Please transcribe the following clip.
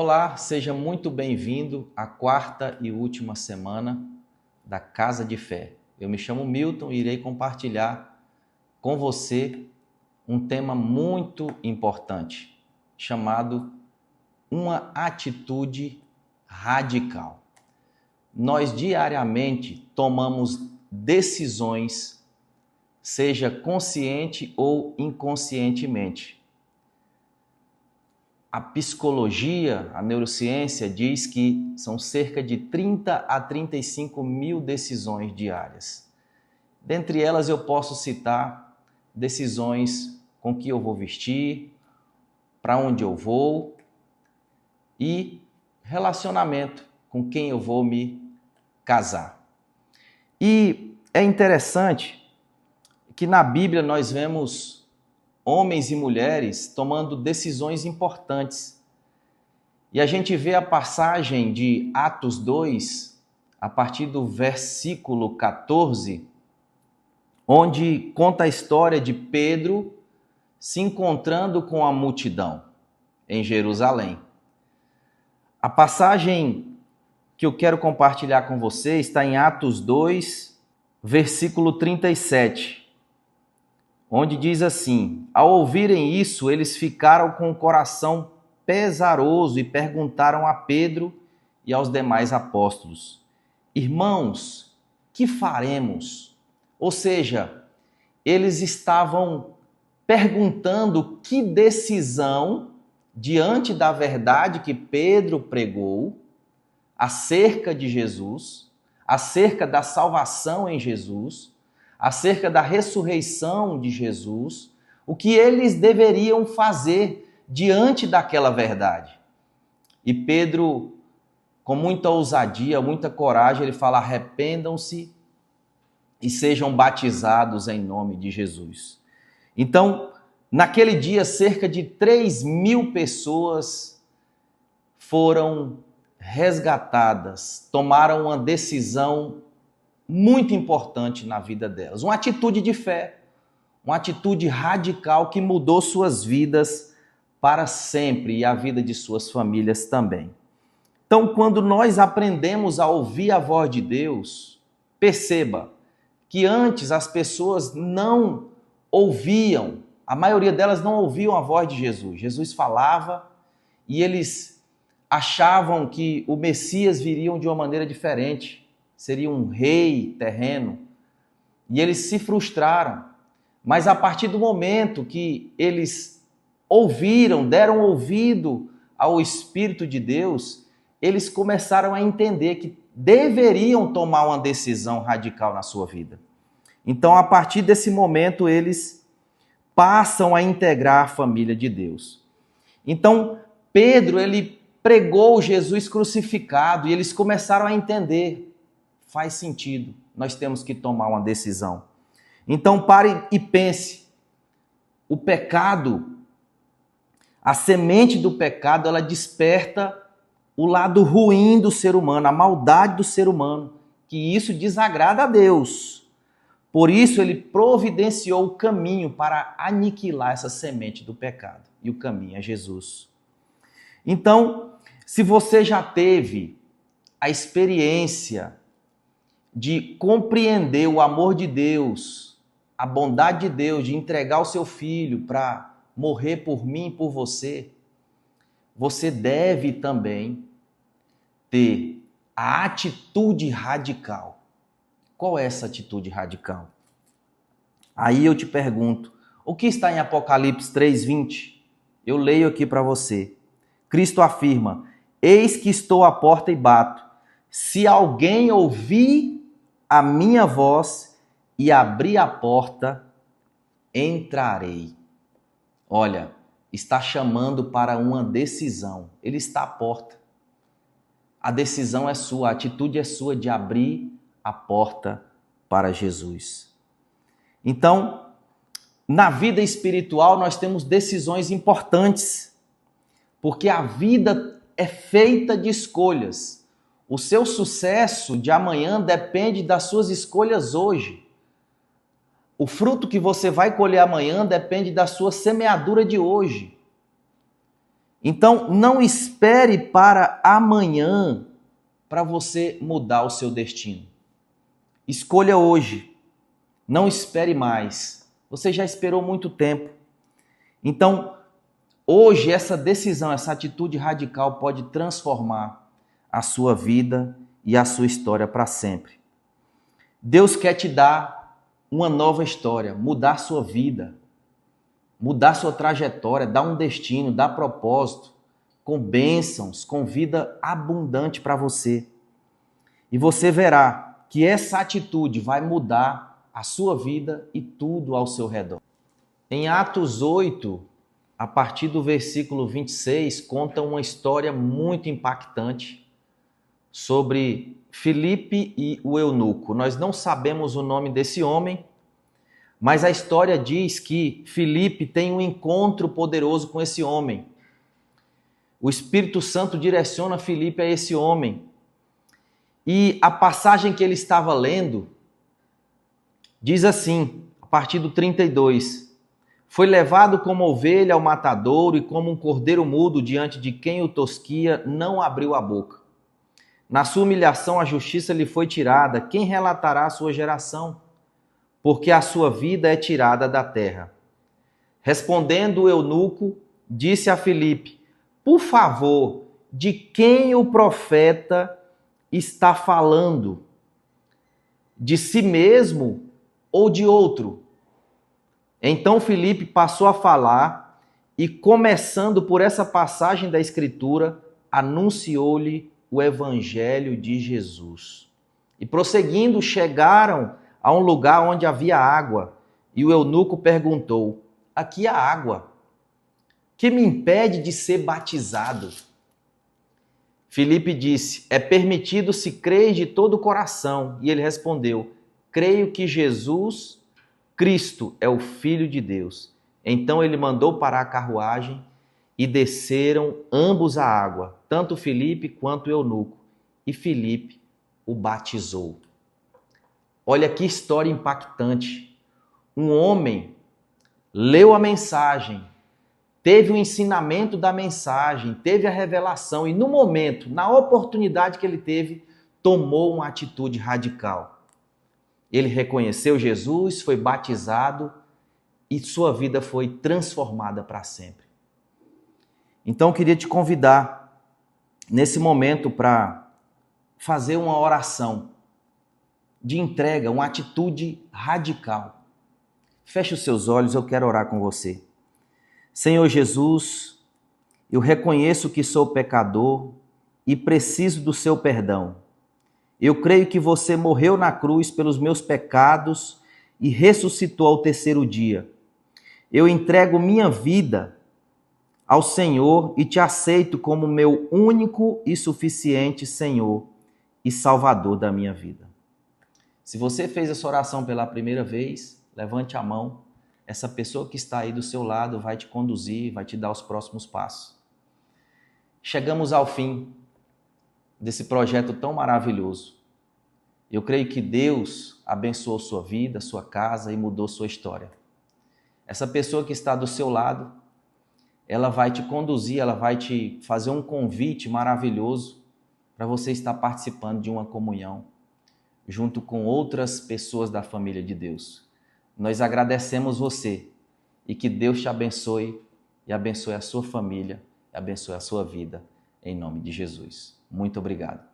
Olá, seja muito bem-vindo à quarta e última semana da Casa de Fé. Eu me chamo Milton e irei compartilhar com você um tema muito importante, chamado uma atitude radical. Nós diariamente tomamos decisões, seja consciente ou inconscientemente. A psicologia, a neurociência diz que são cerca de 30 a 35 mil decisões diárias. Dentre elas eu posso citar decisões com que eu vou vestir, para onde eu vou e relacionamento com quem eu vou me casar. E é interessante que na Bíblia nós vemos homens e mulheres tomando decisões importantes. E a gente vê a passagem de Atos 2, a partir do versículo 14, onde conta a história de Pedro se encontrando com a multidão em Jerusalém. A passagem que eu quero compartilhar com você está em Atos 2, versículo 37. Onde diz assim: ao ouvirem isso, eles ficaram com o coração pesaroso e perguntaram a Pedro e aos demais apóstolos: irmãos, que faremos? Ou seja, eles estavam perguntando que decisão, diante da verdade que Pedro pregou, acerca de Jesus, acerca da salvação em Jesus, acerca da ressurreição de Jesus, o que eles deveriam fazer diante daquela verdade. E Pedro, com muita ousadia, muita coragem, ele fala: arrependam-se e sejam batizados em nome de Jesus. Então, naquele dia, cerca de 3.000 pessoas foram resgatadas, tomaram uma decisão muito importante na vida delas. Uma atitude de fé, uma atitude radical que mudou suas vidas para sempre e a vida de suas famílias também. Então, quando nós aprendemos a ouvir a voz de Deus, perceba que antes as pessoas não ouviam, a maioria delas não ouviam a voz de Jesus. Jesus falava e eles achavam que o Messias viria de uma maneira diferente. Seria um rei terreno, e eles se frustraram. Mas a partir do momento que eles ouviram, deram ouvido ao Espírito de Deus, eles começaram a entender que deveriam tomar uma decisão radical na sua vida. Então, a partir desse momento, eles passam a integrar a família de Deus. Então, Pedro, ele pregou Jesus crucificado, e eles começaram a entender: faz sentido, nós temos que tomar uma decisão. Então pare e pense. O pecado, a semente do pecado, ela desperta o lado ruim do ser humano, a maldade do ser humano, que isso desagrada a Deus. Por isso ele providenciou o caminho para aniquilar essa semente do pecado. E o caminho é Jesus. Então, se você já teve a experiência de compreender o amor de Deus, a bondade de Deus, de entregar o seu filho para morrer por mim e por você, você deve também ter a atitude radical. Qual é essa atitude radical? Aí eu te pergunto, o que está em Apocalipse 3:20? Eu leio aqui para você. Cristo afirma: eis que estou à porta e bato. Se alguém ouvir a minha voz e abrir a porta, entrarei. Olha, está chamando para uma decisão. Ele está à porta. A decisão é sua, a atitude é sua de abrir a porta para Jesus. Então, na vida espiritual nós temos decisões importantes, porque a vida é feita de escolhas. O seu sucesso de amanhã depende das suas escolhas hoje. O fruto que você vai colher amanhã depende da sua semeadura de hoje. Então, não espere para amanhã para você mudar o seu destino. Escolha hoje. Não espere mais. Você já esperou muito tempo. Então, hoje, essa decisão, essa atitude radical pode transformar a sua vida e a sua história para sempre. Deus quer te dar uma nova história, mudar sua vida, mudar sua trajetória, dar um destino, dar propósito, com bênçãos, com vida abundante para você. E você verá que essa atitude vai mudar a sua vida e tudo ao seu redor. Em Atos 8, a partir do versículo 26, conta uma história muito impactante sobre Filipe e o eunuco. Nós não sabemos o nome desse homem, mas a história diz que Filipe tem um encontro poderoso com esse homem. O Espírito Santo direciona Filipe a esse homem. E a passagem que ele estava lendo diz assim, a partir do 32: foi levado como ovelha ao matadouro e como um cordeiro mudo diante de quem o tosquia, não abriu a boca. Na sua humilhação a justiça lhe foi tirada. Quem relatará a sua geração? Porque a sua vida é tirada da terra. Respondendo o eunuco, disse a Filipe: por favor, de quem o profeta está falando? De si mesmo ou de outro? Então Filipe passou a falar e, começando por essa passagem da Escritura, anunciou-lhe o Evangelho de Jesus. E prosseguindo, chegaram a um lugar onde havia água, e o eunuco perguntou: aqui há água, que me impede de ser batizado? Filipe disse: é permitido se crer de todo o coração. E ele respondeu: creio que Jesus Cristo é o Filho de Deus. Então ele mandou parar a carruagem e desceram ambos à água, tanto Filipe quanto o eunuco. E Filipe o batizou. Olha que história impactante. Um homem leu a mensagem, teve o ensinamento da mensagem, teve a revelação e no momento, na oportunidade que ele teve, tomou uma atitude radical. Ele reconheceu Jesus, foi batizado e sua vida foi transformada para sempre. Então eu queria te convidar nesse momento para fazer uma oração de entrega, uma atitude radical. Feche os seus olhos, eu quero orar com você. Senhor Jesus, eu reconheço que sou pecador e preciso do seu perdão. Eu creio que você morreu na cruz pelos meus pecados e ressuscitou ao terceiro dia. Eu entrego minha vida ao Senhor e te aceito como meu único e suficiente Senhor e Salvador da minha vida. Se você fez essa oração pela primeira vez, levante a mão. Essa pessoa que está aí do seu lado vai te conduzir, vai te dar os próximos passos. Chegamos ao fim desse projeto tão maravilhoso. Eu creio que Deus abençoou sua vida, sua casa e mudou sua história. Essa pessoa que está do seu lado, ela vai te conduzir, ela vai te fazer um convite maravilhoso para você estar participando de uma comunhão junto com outras pessoas da família de Deus. Nós agradecemos você e que Deus te abençoe e abençoe a sua família, e abençoe a sua vida, em nome de Jesus. Muito obrigado.